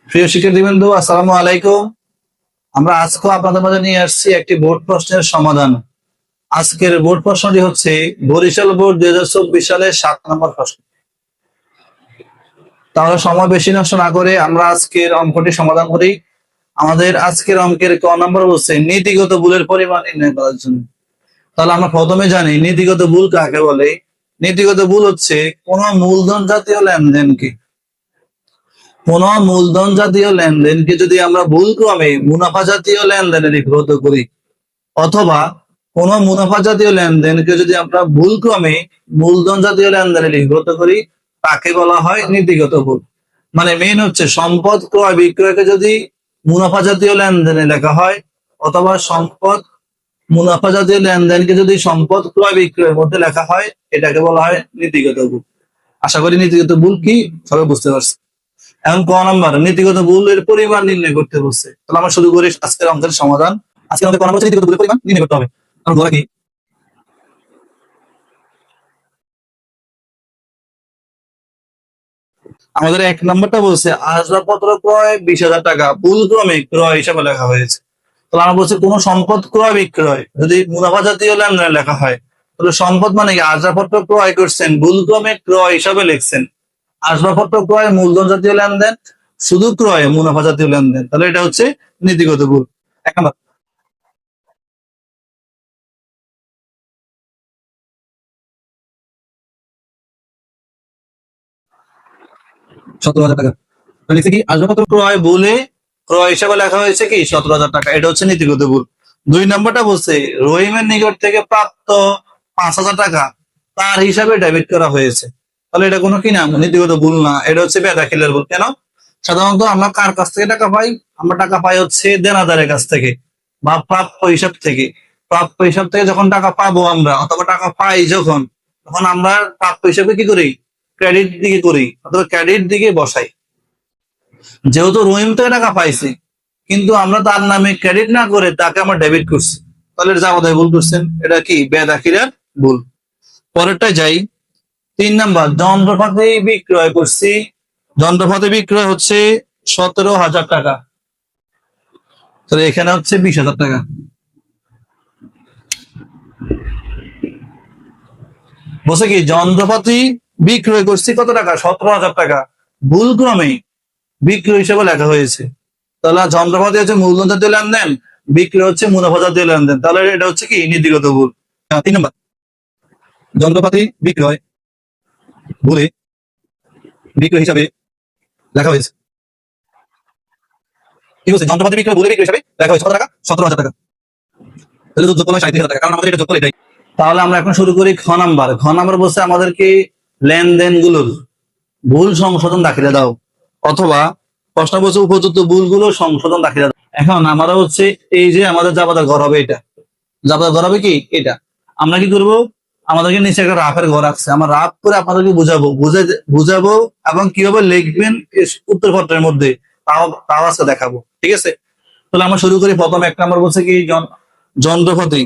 প্রিয় শিক্ষার্থীবৃন্দ, আসসালামু আলাইকুম। আমরা আজকে আপনাদের মাঝে নিয়ে আসছি একটি বোর্ড প্রশ্নের সমাধান। আজকের বোর্ড প্রশ্নটি হচ্ছে বরিশাল বোর্ড 2024 সালের 7 নম্বর প্রশ্ন। তাহলে সময় বেশি নষ্ট না করে আমরা আজকের অঙ্কটি সমাধান করি। আমাদের আজকের অঙ্কের ক নম্বর হচ্ছে নীতিগত ভুলের পরিমাণ নির্ণয় করার জন্য। তাহলে আমরা প্রথমে জানি নীতিগত ভুল কাকে বলে। নীতিগত ভুল হচ্ছে কোনো মূলধন জাতীয় লেনদেনকে যদি আমরা ভুল ক্রমে মুনাফা জাতীয় লেনদেনে লিপিবদ্ধ করি, অথবা কোন মুনাফা জাতীয় লেনদেনকে যদি আমরা ভুল ক্রমে মূলধন জাতীয় লেনদেনে লিপিবদ্ধ করি, তাকে বলা হয় নীতিগত ভুল। মানে মেইন হচ্ছে সম্পদ ক্রয় বিক্রয়কে যদি মুনাফা জাতীয় লেনদেনে লেখা হয়, অথবা সম্পদ মুনাফা জাতীয় লেনদেনকে যদি সম্পদ ক্রয় বিক্রয়ের মধ্যে লেখা হয়, এটাকে বলা হয় নীতিগত ভুল। আশা করি নীতিগত ভুল কি সবাই বুঝতে পারছে। এখন ক নাম্বার নীতিগত ভুলের পরিমাণ নির্ণয় করতে বলছে। তাহলে আমরা শুরু করি আজকের অঙ্কের সমাধান। আজকের অঙ্কের ক নাম্বার নীতিগত ভুলের পরিমাণ নির্ণয় করতে হবে। কারণ ধরা কি আমাদের এক নাম্বারটা বলছে আসবাবপত্র ক্রয় 20,000 টাকা ভুল ক্রমে ক্রয় হিসাবে লেখা হয়েছে। তাহলে আমরা বলছি কোন সম্পদ ক্রয় বিক্রয় যদি মুনাফা জাতীয় লেনদেনে লেখা হয়, তাহলে সম্পদ মানে কি আসবাবপত্র ক্রয় করছেন ভুল ক্রমে ক্রয় হিসাবে লিখছেন। আসবাবপত্র ক্রয় মূলধন জাতীয় লেনদেন, শুধু ক্রয় মুনাফা জাতীয় লেনদেন, তাহলে এটা হচ্ছে নীতিগত ভুল। এক নম্বর। ₹17,000 লিখছে কি আসবাবপত্র ক্রয় বলে ক্রয় হিসাবে লেখা হয়েছে কি 17,000 টাকা, এটা হচ্ছে নীতিগত ভুল। দুই নম্বরটা বলছে রহিমের নিকট থেকে প্রাপ্ত 5,000 টাকা তার হিসাবে ডেবিট করা হয়েছে। তাহলে এটা কোনো কি না নীতিগত ভুল না, এটা হচ্ছে বেদাখিলের ভুল। কেন? সাধারণত আমরা কার কাছ থেকে টাকা পাই? আমরা টাকা পাই হচ্ছে দেনাদারের কাছ থেকে বা প্রাপ্য হিসাব থেকে। প্রাপ্য হিসাব থেকে যখন টাকা পাবো আমরা, অথবা টাকা পাই যখন, তখন আমরা প্রাপ্য হিসাবে কি করি? ক্রেডিট দিকে করি, অথবা ক্রেডিট দিকে বসাই। যেহেতু রহিম থেকে টাকা পাইছি, কিন্তু আমরা তার নামে ক্রেডিট না করে তাকে আমরা ডেবিট করছি, তাহলে যাবতীয় ভুল করছেন। এটা কি বেদাখিলের ভুল। পরেরটায় যাই। 3 নাম্বার যন্ত্রপাতি বিক্রয় করছি। যন্ত্রপাতি বিক্রয় হচ্ছে 17,000 টাকা, তাহলে এখানে হচ্ছে 20,000 টাকা। বলছে কি যন্ত্রপাতি বিক্রয় করছি কত টাকা? 17,000 টাকা, ভুল ক্রমে বিক্রয় হিসেবে লেখা হয়েছে। তাহলে যন্ত্রপাতি হচ্ছে মূলধন জাতীয় লেনদেন, বিক্রয় হচ্ছে মুনাফা জাতীয় লেনদেন, তাহলে এটা হচ্ছে কি নীতিগত ভুল। 3 নাম্বার যন্ত্রপাতি বিক্রয় ভুলে বিক্রয় হিসাবে লেখা হয়েছে। কি বলছে? যন্ত্রপাতি বিক্রয় ভুলে বিক্রয় হিসাবে লেখা হয়েছে কত টাকা? 17,000 টাকা। তাহলে যোগ করলে 37,000 টাকা, কারণ আমাদের এটা যোগ করলে এটাই। তাহলে আমরা এখন শুরু করি খ নাম্বার। খ নাম্বার বলছে আমাদেরকে লেনদেন গুলোর ভুল সংশোধন দাখিলে দাও, অথবা প্রশ্ন বলছে উপযুক্ত ভুলগুলো সংশোধন দাখিলে দাও। এখন আমরা হচ্ছে এই যে আমাদের জাবাদার ঘর হবে, এটা জাবাদার ঘর হবে কি এটা। আমরা কি করব? আমাদেরকে নিচে একটা রাফের ঘর আছে, আমরা রাফ করে আপনাদেরকে বুঝাবো এবং কিভাবে লিখবেন উত্তরপত্রের মধ্যে, তাও তাও আজকে দেখাবো। ঠিক আছে? তাহলে আমরা শুরু করি। প্রথম 1 নাম্বার বলছে কি যন্ত্রপাতি,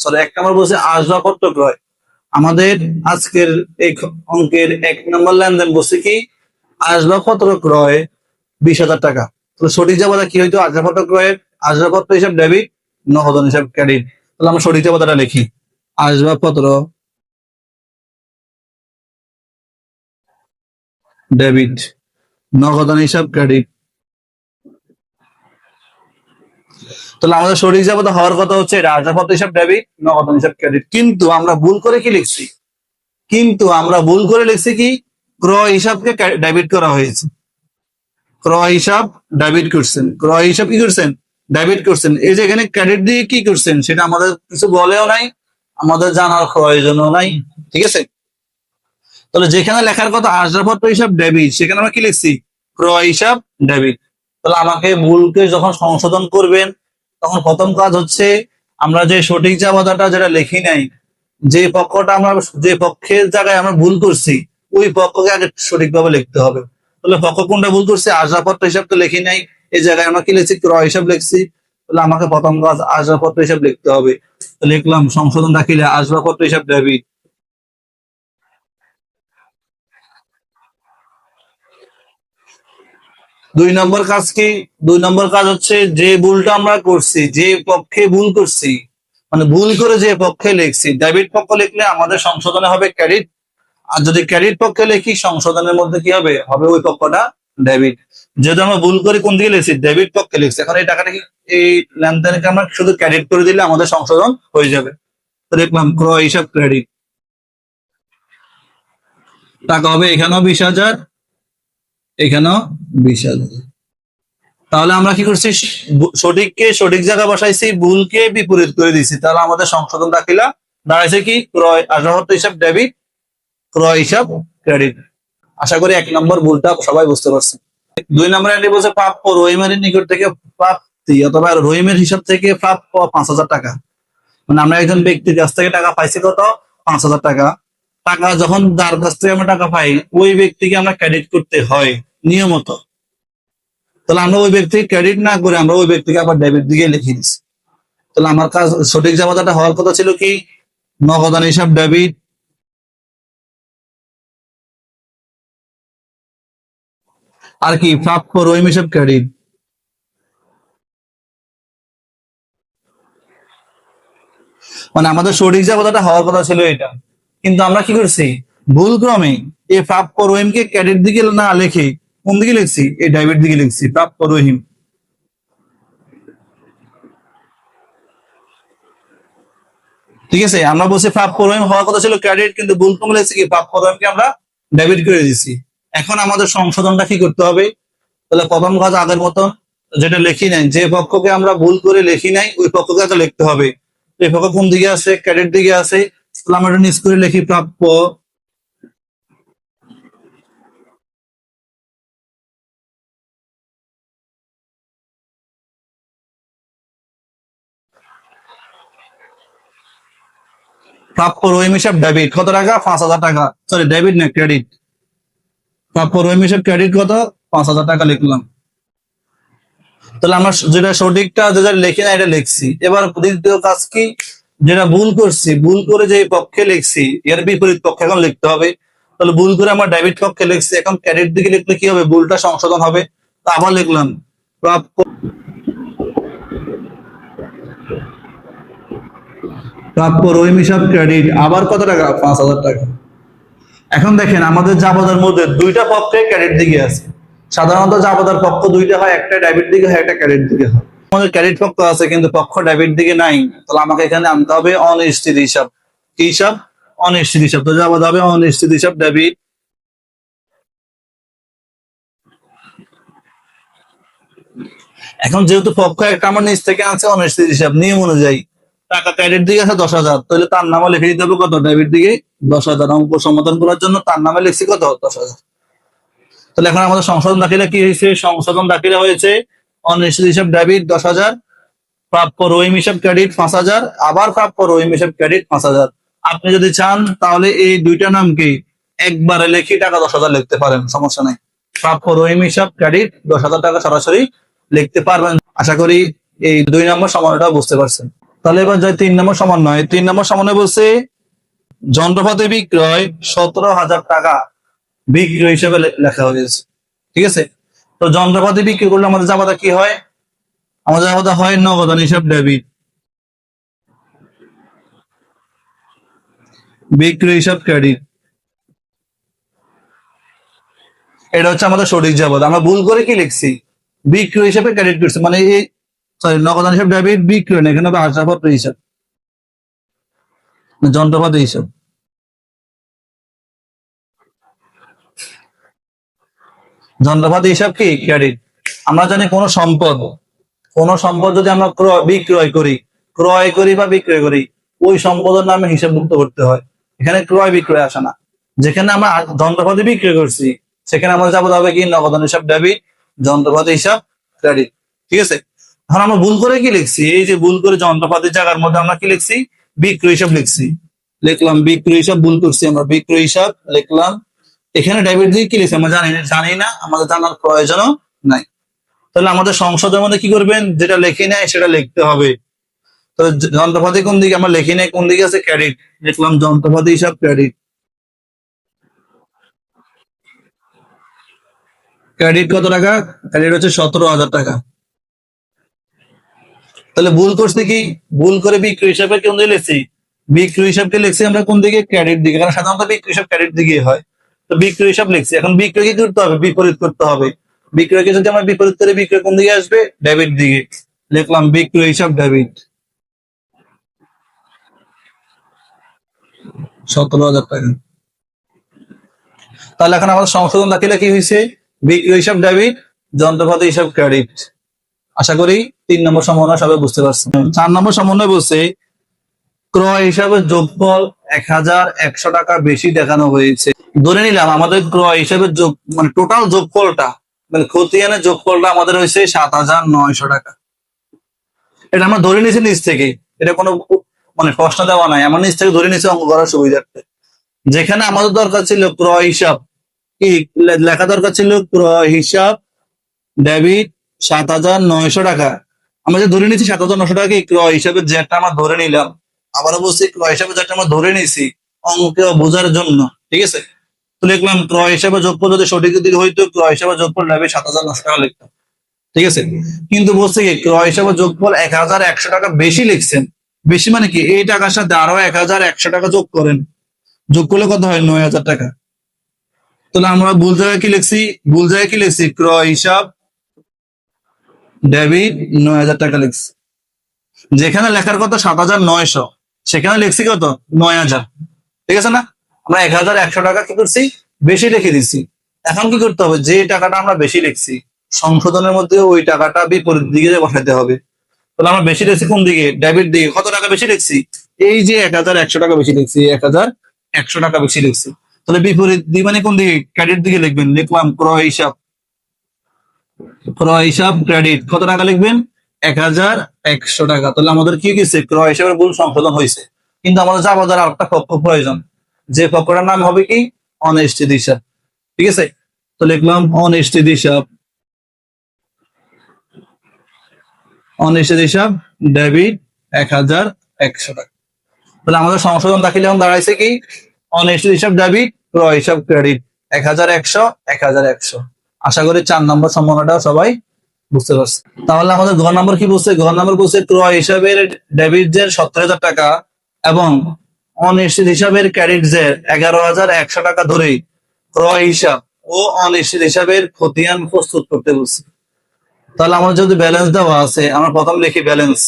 সরি 1 নাম্বার বলছে আসবাবপত্র ক্রয়। আমাদের আজকের এই অঙ্কের 1 নাম্বার লেনদেন বলছে কি আসবাবপত্র ক্রয় 20,000 টাকা। তাহলে সঠিক জবাবটা কি হইতো? আসবাবপত্র ক্রয়ের আসবাবপত্র হিসাব ডেবিট, নগদান হিসাব ক্রেডিট। তাহলে আমরা সঠিক জবাবটা লিখি আসবাবপত্র ডেবিট, নগদান হিসাব ক্রেডিট। তাহলে আমাদের সঠিক জবাব হওয়ার কথা হচ্ছে এটা আসবাবপত্র হিসাব ডেবিট, নগদান হিসাব ক্রেডিট। কিন্তু আমরা ভুল করে কি লিখছি? কি ক্রয় হিসাবকে ডেবিট করা হয়েছে। ক্রয় হিসাব ডেবিট করছেন, ক্রয় হিসাব কি করছেন? ডেবিট করছেন। এই যে এখানে ক্রেডিট দিয়ে কি করছেন সেটা আমাদের কিছু বলেও নাই, আমাদের জানার প্রয়োজনও নাই। ঠিক আছে? তাহলে যেখানে লেখার কথা আসবাবপত্র হিসাব ডেবিট, সেখানে আমরা কি লিখছি? ক্রয় হিসাব ডেবিট। তাহলে আমাকে ভুলকে যখন সংশোধন করবেন, তখন প্রথম কাজ হচ্ছে আমরা যে সঠিক জাবাদাটা যেটা লিখি নাই, যে পক্ষের জায়গায় আমরা ভুল করছি, ওই পক্ষকে আগে সঠিকভাবে লিখতে হবে। তাহলে পক্ষ কোনটা ভুল করছে? আসবাবপত্র হিসাব তো লিখি নাই, এই জায়গায় আমরা কি লিখছি? ক্রয় হিসাব লিখছি। তাহলে আমাকে প্রথম কাজ আসবাবপত্র হিসাব লিখতে হবে। লিখলাম সংশোধন দাখিলে আসবাবপত্র হিসাব ডেবিট। দুই নম্বর কাজ কি? দুই নম্বর কাজ হচ্ছে যে ভুলটা আমরা করছি, যে পক্ষে ভুল করছি, মানে ভুল করে যে পক্ষে লিখছি, ডেবিট পক্ষ লিখলে আমাদের সংশোধনে হবে ক্রেডিট। আর যদি ক্রেডিট পক্ষে লিখি সংশোধনের মধ্যে কি হবে? হবে ওই পক্ষটা ডেবিট। যেহেতু আমরা ভুল করে কোন দিকে লিখছি? ডেবিট পক্ষে লিখছি। এখন এই টাকাটা কি, এই লেনদেনকে আমরা শুধু ক্রেডিট করে দিলে আমাদের সংশোধন হয়ে যাবে। তো দেখলাম ক্রয় হিসাব ক্রেডিট, টাকা হবে এখানেও 20,000, এখানেও 20,000। তাহলে আমরা কি করছি? সঠিককে সঠিক জায়গায় বসাইছি, ভুলকে বিপরীত করে দিছি। তাহলে আমাদের সংশোধন দাখিলা দাঁড়াইছে কি? ক্রয় আসাহত হিসাব ডেবিট, ক্রয় হিসাব ক্রেডিট। আশা করি 1 নম্বর ভুলটা সবাই বুঝতে পারছে। 2 নম্বর এন্ট্রি বলছে প্রাপ্য রহিমের নিকট থেকে প্রাপ্তি অথবা রহিমের হিসাব থেকে প্রাপ্য 5,000 টাকা। মানে আমরা একজন ব্যক্তির কাছ থেকে টাকা পাইছি কত? 5,000 টাকা। টাকা যখন যার কাছ থেকে আমরা টাকা পাই ওই ব্যক্তিকে আমরা ক্রেডিট করতে হয় নিয়মত। তাহলে আমরা ওই ব্যক্তিকে ক্রেডিট না করে আমরা ওই ব্যক্তিকে আবার ডেবিট দিকে লিখে দিচ্ছি। তাহলে আমার কাজ সঠিক জায়গাটা হওয়ার কথা ছিল কি? নগদান হিসাব ডেবিট, আর কি প্রাপ্য রহিম হিসাব ক্রেডিট। মানে আমাদের সঠিক জায়গাটা হওয়ার কথা ছিল এটা, কিন্তু আমরা কি করছি? ভুল ক্রমে এই প্রাপ্য রহিমকে ক্রেডিট দিকে না লিখে কোন দিকে লিখছি? এই ডেবিট দিকে লিখছি, প্রাপ্য রহিম। ঠিক আছে, আমরা বলছি প্রাপ্য রহিম হওয়ার কথা ছিল ক্রেডিট, কিন্তু ভুল ক্রমে লিখছি কি? প্রাপ্য রহিমকে আমরা ডেবিট করে দিচ্ছি। এখন আমাদের সংশোধনটা কি করতে হবে? তাহলে প্রথম কাজ আগের মতন, যেটা লিখি নাই, যে পক্ষকে আমরা ভুল করে লিখি নাই ওই পক্ষকে তো লিখতে হবে। এই পক্ষ কোন দিকে আছে? ক্রেডিট দিকে আছে। তাহলে আমরা এটা নিচ করে লিখি প্রাপ্য প্রাপ্য রহিম হিসাব ডেবিট কত টাকা? 5,000 টাকা। সরি, ডেবিট না, ক্রেডিট। প্রাপ্য রহিম হিসাব ক্রেডিট কত? 5,000 টাকা লিখলাম। তাহলে আমরা যেটা সঠিকটা যেটা লিখি না এটা লিখছি। এবার দ্বিতীয় কাজ কি? যেটা ভুল করছি, ভুল করে যে পক্ষে লিখছি এর বিপরীত পক্ষে এখন লিখতে হবে। তাহলে ভুল করে আমরা ডেবিট পক্ষে লিখছি, এখন ক্রেডিট দিকে লিখলে কি হবে? ভুলটা সংশোধন হবে। তো আবার লিখলাম প্রাপ্য প্রাপ্য রহিম হিসাব ক্রেডিট, আবার কত টাকা? 5,000 টাকা। এখন দেখেন আমাদের জাবাদার মধ্যে দুইটা পক্ষে ক্রেডিট দিকে আছে। সাধারণত জাবাদার পক্ষ দুইটা হয়, একটা ডেবিট দিকে হয়, একটা ক্রেডিট দিকে হয়। আমাদের ক্রেডিট পক্ষ আছে কিন্তু পক্ষ ডেবিট দিকে নাই। তাহলে আমাকে এখানে আনতে হবে অনিশ্চিত হিসাব। কি হিসাব? অনিশ্চিত হিসাব। তো জাবাদ হবে অনিশ্চিত হিসাব ডেবিট। এখন যেহেতু পক্ষ একটা আমার নিচ থেকে আনছে অনিশ্চিত হিসাব, নিয়ম অনুযায়ী টাকা ক্রেডিট দিকে আছে 10,000, তাহলে তার নামে লিখে দিতে হবে কত? ডেবিট দিকে 10,000। অঙ্ক সমাধান করার জন্য তার নামে লিখছি কত? 10,000। তাহলে এখন আমাদের সংশোধন দাখিলা কি হয়েছে? সংশোধন দাখিলা হয়েছে অনিশ্চিত হিসাব ডেবিট 10,000, প্রাপ্য রহিম হিসাব ক্রেডিট 5,000, আবার প্রাপ্য রহিম হিসাব ক্রেডিট 5,000। আপনি যদি চান তাহলে এই দুইটা নামকে একবারে লিখে টাকা 10,000 লিখতে পারেন, সমস্যা নাই। প্রাপ্য রহিম হিসাব ক্রেডিট 10,000 টাকা সরাসরি লিখতে পারবেন। আশা করি এই 2 নম্বর সমন্বয়টা বুঝতে পারছেন। তাহলে এবার যাই 3 নম্বর সমন্বয়। 3 নম্বর সমন্বয় বলছে যন্ত্রপাতি বিক্রয় 17,000 টাকা বিক্রয় হিসেবে লেখা হয়েছে। ঠিক আছে, তো যন্ত্রপাতি বিক্রি করলে আমাদের জামাতা কি হয়? আমাদের জামাতা হয় নগদান হিসাব ডেবিট, বিক্রয় হিসাব ক্রেডিট। এটা হচ্ছে আমাদের সঠিক জাবাদ। আমরা ভুল করে কি লিখছি? বিক্রয় হিসাবে ক্রেডিট করছি, মানে এই সরি নগদান হিসাব ডেবিট, বিক্রয় না, এখানে হবে আসবাবপত্র হিসাব, যন্ত্রপাতি হিসাব। যন্ত্রপাতি হিসাব কি? ক্রেডিট। আমরা জানি কোন সম্পদ যদি আমরা বিক্রয় করি, ক্রয় করি বা বিক্রয় করি, ওই সম্পদের নামে হিসাবভুক্ত করতে হয়। এখানে ক্রয় বিক্রয় আসে না। যেখানে আমরা যন্ত্রপাতি বিক্রয় করছি সেখানে আমরা যাবো হবে কি? নগদান হিসাব ডেবিট, যন্ত্রপাতি হিসাব ক্রেডিট। ঠিক আছে, এখন আমরা ভুল করে কি লিখছি? এই যে ভুল করে যন্ত্রপাতির জায়গার মধ্যে আমরা কি লিখছি? বিক্রয় হিসাব লিখছি। লিখলাম বিক্রয় হিসাব, ভুল করছি আমরা, বিক্রয় হিসাব লিখলাম। এখানে ডেবিট দিয়ে কি লিখছি আমরা জানি না, আমাদের জানার প্রয়োজনও নাই। তাহলে আমাদের সংসদের মধ্যে কি করবেন? যেটা লেখি নাই সেটা লিখতে হবে। তো যন্ত্রপাতি কোন দিকে? আমরা লেখি নাই, কোন দিকে আছে? ক্রেডিট। লিখলাম যন্ত্রপাতি হিসাব ক্রেডিট, ক্রেডিট কত টাকা? ক্রেডিট হচ্ছে 17,000 টাকা। তাহলে ভুল করছি কি? ভুল করে বিক্রয় হিসাবে কোন দিকে লিখছি? বিক্রয় হিসাবকে লিখছি আমরা কোন দিকে? ক্রেডিট দিকে, কারণ সাধারণত বিক্রয় হিসাব ক্রেডিট দিকে হয়। তো বিক্রয় হিসাব লিখছি। এখন বিক্রয় কি করতে হবে? বিপরীত করতে হবে। বিক্রয়কে যদি আমরা বিপরীত করে, বিক্রয় কোন দিকে আসবে? ডেবিট দিকে। লিখলাম বিক্রয় হিসাব ডেবিট 17,000 টাকা। তাহলে এখন আমাদের সংশোধন দাখিলে কি হয়েছে? বিক্রয় হিসাব ডেবিট, যন্ত্রপাতি হিসাব ক্রেডিট। আশা করি 3 নম্বর সমন্বয় সবাই বুঝতে পারছেন। 4 নম্বর সমন্বয় বলছে ক্রয় হিসাবে যোগফল 1,100 টাকা বেশি দেখানো হয়েছে। ধরে নিলাম আমাদের ক্রয় হিসাবে যোগ মানে টোটাল যোগফলটা, মানে খতিয়ানের যোগফলটা আমাদের হয়েছে 7,900 টাকা। এটা আমরা ধরে নিয়েছি নিচ থেকে, এটা কোনো মানে প্রশ্ন দেওয়া নাই, আমার নিচ থেকে ধরে নিয়েছি অঙ্ক করার সুবিধার্থে। যেখানে আমাদের দরকার ছিল ক্রয় হিসাব, কি লেখা দরকার ছিল? ক্রয় হিসাব ডেবিট 7,900 টাকা। আমরা যে ধরে নিচ্ছি 7,900 টাকা ক্রয় হিসাবে, যেটা আমরা ধরে নিলাম, আবারও বলছি ক্রয় হিসাবে যেটা আমরা ধরে নিছি অঙ্কে বোঝার জন্য, ঠিক আছে? তো লিখলাম ক্রয় হিসাবে যোগফল যদি সঠিক দিকে হইতো, ক্রয় হিসাবে যোগফল ডেবিট 7,900 টাকা লিখতাম, ঠিক আছে? কিন্তু বলছে কি ক্রয় হিসাবে যোগফল 1,100 টাকা বেশি লিখছেন। বেশি মানে কি? এই টাকার সাথে আরো 1,100 টাকা যোগ করেন, যোগ করলে কত হয়? 9,000 টাকা। তাহলে আমরা ভুল জায়গায় কি লিখছি? ভুল জায়গায় কি লিখছি? ক্রয় হিসাব ডেবিট 9,000 টাকা লিখছি। যেখানে লেখার কথা 7,900, সেখানে লিখছি কত? 9,000। ঠিক আছে না? আমরা 1,100 টাকা কি করছি? বেশি লিখে দিচ্ছি। এখন কি করতে হবে? যে টাকাটা আমরা বেশি লিখছি সংশোধনের মধ্যে ওই টাকাটা বিপরীত দিকে বসাতে হবে। তাহলে আমরা বেশি লিখছি কোন দিকে? ডেবিট দিকে। কত টাকা বেশি লিখছি? এই যে 1,100 টাকা বেশি লিখছি, 1,100 টাকা বেশি লিখছি। তাহলে বিপরীত দিক মানে কোন দিকে? ক্রেডিট দিকে লিখবেন। লিখলাম ক্রয় হিসাব, ক্রয় হিসাব ক্রেডিট কত টাকা লিখবেন? 1,100 টাকা। তাহলে আমাদের কি গেছে? ক্রয় হিসাবের ভুল সংশোধন হয়েছে। কিন্তু আমাদের যাবো দ্বারা আরেকটা পক্ষ প্রয়োজন, যে পক্ষটার নাম হবে কি? অনিশ্চিত হিসাব। ঠিক আছে? তো লিখলাম অনিশ্চিত হিসাব, অনিশ্চিত হিসাব ডেবিট 1,100 টাকা। তাহলে আমাদের সংশোধন দাখিল এখন দাঁড়াইছে কি? অনিশ্চিত হিসাব ডেবিট, ক্রয় হিসাব ক্রেডিট 1,100 1,100। আশা করি 4 নম্বর সম্ভাবনাটাও সবাই বুঝতে পারছে। তাহলে আমাদের ঘ নম্বর কি বলছে? ঘ নম্বর বলছে ক্রয় হিসাবের ডেবিট জের 17,000 টাকা এবং অনিশ্চিত হিসাবের ক্রেডিট জের 11,100 টাকা ধরে ক্রয় হিসাব ও অনিশ্চিত হিসাবের খতিয়ান প্রস্তুত করতে বলছে। তাহলে আমাদের যদি ব্যালেন্স দেওয়া আছে, আমরা প্রথম লিখি ব্যালেন্স।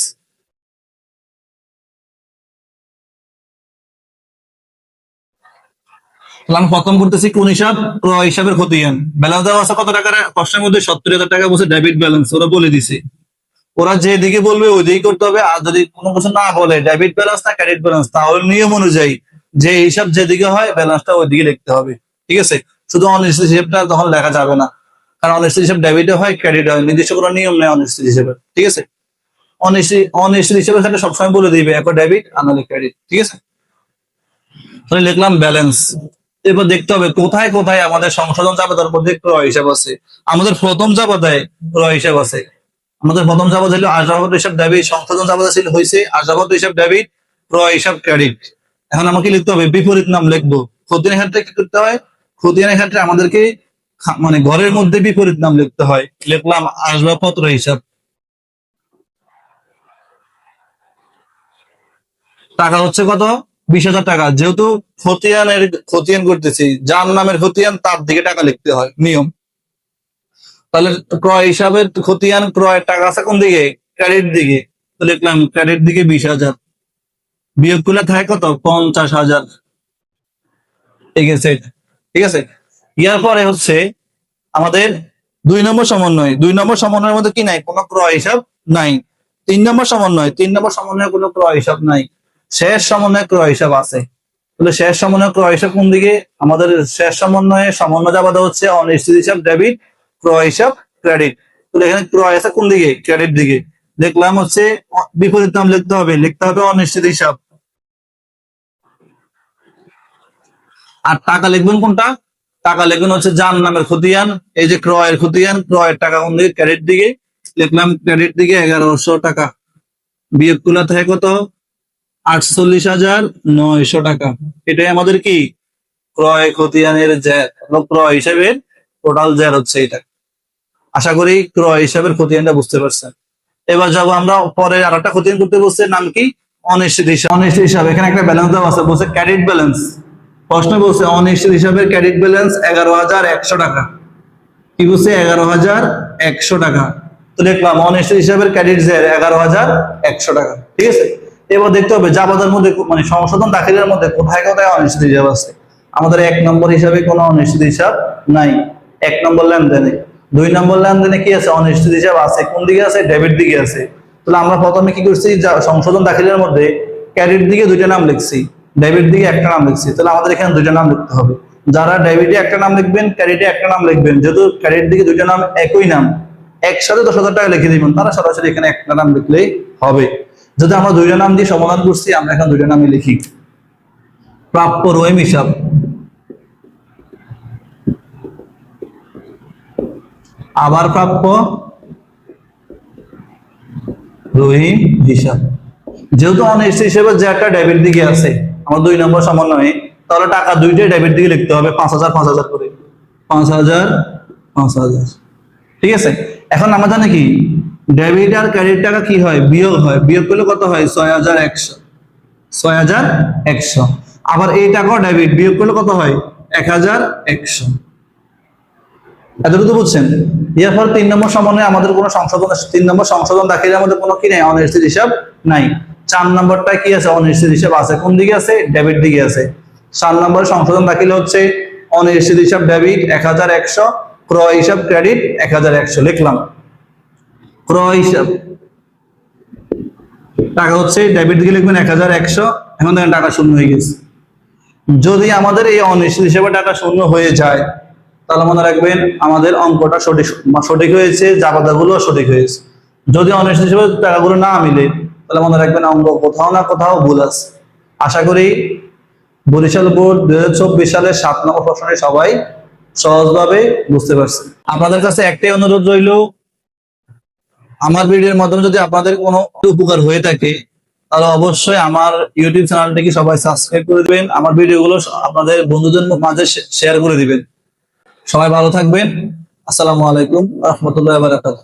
তাহলে আমি প্রথম করতেছি কোন হিসাব? ক্রয় হিসাবের খতিয়ান। ব্যালেন্স দেওয়া আছে কত টাকার? প্রশ্নের মধ্যে 70,000 টাকা বলছে ডেবিট ব্যালেন্স, ওরা বলে দিছে। ওরা যেদিকে বলবে ওই দিকে করতে হবে। আর যদি কোনো কিছু না বলে ডেবিট ব্যালেন্স না ক্রেডিট ব্যালেন্স, তাহলে নিয়ম অনুযায়ী যে হিসাব যেদিকে হয় ব্যালেন্সটা ওই দিকে লিখতে হবে। ঠিক আছে? শুধু অনিশ্চিত হিসাবটা তখন লেখা যাবে না, কারণ অনিশ্চিত হিসাব ডেবিটে হয় ক্রেডিট হয়, নির্দিষ্ট কোনো নিয়ম নেই অনিশ্চিত হিসাবে। ঠিক আছে? অনিশ্চিত হিসাবের সাথে সবসময় বলে দিবে একবার ডেবিট আর নাহলে ক্রেডিট। ঠিক আছে? তাহলে লিখলাম ব্যালেন্স। এবার দেখতে হবে কোথায় কোথায় আমাদের সংশোধন জাবেদার মধ্যে ক্রয় হিসাব আছে। আমাদের প্রথম জাবেদায় ক্রয় হিসাব আছে। আমাদের প্রথম জাবেদা ছিল আশরাফত হিসাব ডেবিট, সংশোধন জাবেদা ছিল হয়েছে আশরাফত হিসাব ডেবিট, ক্রয় হিসাব ক্রেডিট। এখন আমাকে লিখতে হবে বিপরীত নাম লিখবো। খতিয়ানের ক্ষেত্রে কি করতে হয়? খতিয়ানের ক্ষেত্রে আমাদেরকে মানে ঘরের মধ্যে বিপরীত নাম লিখতে হয়। লিখলাম আসবাবপত্র হিসাব। টাকা হচ্ছে কত? 20,000 টাকা। যেহেতু খতিয়ান করতেছি, যার নামের খতিয়ান তার দিকে টাকা লিখতে হয়, নিয়ম। তাহলে ক্রয় হিসাবের খতিয়ান ক্রয়ের টাকা আছে কোন দিকে? ক্রেডিট দিকে। তো লিখলাম ক্রেডিট দিকে 20,000, বিয়োগ করলে থাকে কত? 50,000। ঠিক আছে? ঠিক আছে? ইয়ার পরে হচ্ছে আমাদের 2 নম্বর সমন্বয়। 2 নম্বর সমন্বয়ের মধ্যে কি নাই? কোনো ক্রয় হিসাব নাই। 3 নম্বর সমন্বয়, 3 নম্বর সমন্বয়ে কোনো ক্রয় হিসাব নাই। শেষ সমন্বয়ে ক্রয় হিসাব আছে। তাহলে শেষ সমন্বয় ক্রয় হিসাব কোন দিকে? আমাদের শেষ সমন্বয়ে সমন্বয় জাবেদা হচ্ছে অনিশ্চিত হিসাব ডেবিট, ক্রয় হিসাব ক্রেডিট। তাহলে এখানে ক্রয় আছে কোন দিকে? ক্রেডিট দিকে। দেখলাম হচ্ছে বিপরীত নাম লিখতে হবে, লিখতে হবে অনিশ্চিত হিসাব। আর টাকা লিখবেন কোনটা? টাকা লিখবেন হচ্ছে যার নামের খতিয়ান। এই যে ক্রয়ের খতিয়ান, ক্রয়ের টাকা কোন দিকে? ক্রেডিট দিকে। লিখলাম ক্রেডিট দিকে 1,100 টাকা। বিয়োগ করলে থাকে কত? 48,900 টাকা। এটাই আমাদের কি? ক্রয় খতিয়ানের ক্রয় হিসেবে টোটাল জের হচ্ছে এটা। আশা করি ক্রয় হিসাবের খতিয়ানটা বুঝতে পারছেন। এবার যাবো আমরা পরে আর একটা খতিয়ান করতে বলছে, নাম কি? অনিশ্চিত হিসাব। অনিশ্চিত হিসাব, এখানে একটা ব্যালেন্স দেওয়া আছে, বলছে ক্রেডিট ব্যালেন্স। প্রশ্ন বলছে অনিশ্চিত হিসাবের ক্রেডিট ব্যালেন্স 11,100 টাকা। কি বলছে? 11,100 টাকা। তো দেখলাম অনিশ্চিত হিসাবের ক্রেডিট 11,100 টাকা, ঠিক আছে। এবার দেখতে হবে জাবাদের মধ্যে মানে সংশোধন দাখিলের মধ্যে কোথায় কোথায় অনিশ্চিত হিসাব আছে। আমাদের 1 নম্বর হিসাবে কোনো অনিশ্চিত হিসাব নাই, 1 নম্বর লেনদেনে। 2 নম্বর লেনদেনে কি আছে? অনিশ্চিত হিসাব আছে। কোন দিকে আছে? ডেবিট দিকে আছে। তাহলে আমরা প্রথমে কি করছি? সংশোধন দাখিলের মধ্যে ক্রেডিট দিকে 2টা নাম লিখছি, ডেবিট দিকে একটা নাম লিখছি। তাহলে আমাদের এখানে 2টা নাম লিখতে হবে। যারা ডেবিটে একটা নাম লিখবেন, ক্রেডিটে একটা নাম লিখবেন, যেহেতু ক্রেডিট দিকে 2টা নাম একই নাম, একসাথে 10,000 টাকা লিখে দিবেন, তারা সরাসরি এখানে একটা নাম লিখলেই হবে। যদি আমরা 2টা নাম দিয়ে সমাধান করছি, আমরা এখন 2টা নামই লিখি। প্রাপ্য রহিম হিসাব, আবার প্রাপ্য রহিম হিসাব। যেহেতু অনিশ্চিত হিসেবে যে একটা ডেবিট দিকে আছে আমার 2 নম্বর সমন্বয়ে, তাহলে টাকা 2টাই ডেবিট দিকে লিখতে হবে, 5,000 5,000 করে, 5,000 5,000। ঠিক আছে। এখন আমরা জানি কি ডেবিট আর ক্রেডিট টাকা কি হয়? বিয়োগ হয়। বিয়োগ করলে কত হয়? 6,100, 6,100। আবার এই টাকাও ডেবিট, বিয়োগ করলে কত হয়? 1,100। এতটুকু বুঝছেন? এরপর 3 নম্বর সমন্বয়ে আমাদের কোনো সংশোধন, 3 নম্বর সংশোধন দাখিলের মধ্যে কোনো কি নেই? অনিশ্চিত হিসাব নাই। 4 নম্বরটা কি আছে? অনিশ্চিত হিসাব আছে। কোন দিকে আছে? ডেবিট দিকে আছে। 4 নম্বরের সংশোধন দাখিল হচ্ছে অনিশ্চিত হিসাব ডেবিট 1,100, ক্রয় হিসাব ক্রেডিট 1,100 লিখলাম। ক্রয় হিসাব টাকা হচ্ছে ডেবিট দিকে লিখবেন 1,100। এখন দেখেন টাকা শূন্য হয়ে গেছে। যদি আমাদের এই অনিশ্চিত হিসাবে টাকা শূন্য হয়ে যায়, তাহলে মনে রাখবেন আমাদের অঙ্কটা সঠিক হয়েছে, জাবাদাগুলো সঠিক হয়েছে। যদি অনিশ্চিত হিসাবে টাকাগুলো না মিলে, তাহলে মনে রাখবেন অঙ্ক কোথাও না কোথাও ভুল আছে। আশা করি বরিশাল বোর্ড 2024 সালের 7 নম্বর প্রশ্নটি সবাই সহজভাবে বুঝতে পারছেন। আপনাদের কাছে একটাই অনুরোধ রইল, আমার ভিডিওর মাধ্যমে যদি আপনাদের কোনো উপকার হয়ে থাকে, তাহলে অবশ্যই আমার ইউটিউব চ্যানেলটিকে সবাই সাবস্ক্রাইব করে দিবেন, আমার ভিডিওগুলো আপনাদের বন্ধুদের মাঝে শেয়ার করে দিবেন। সবাই ভালো থাকবেন। আসসালামু আলাইকুম ওয়া রাহমাতুল্লাহি ওয়া বারাকাতুহু।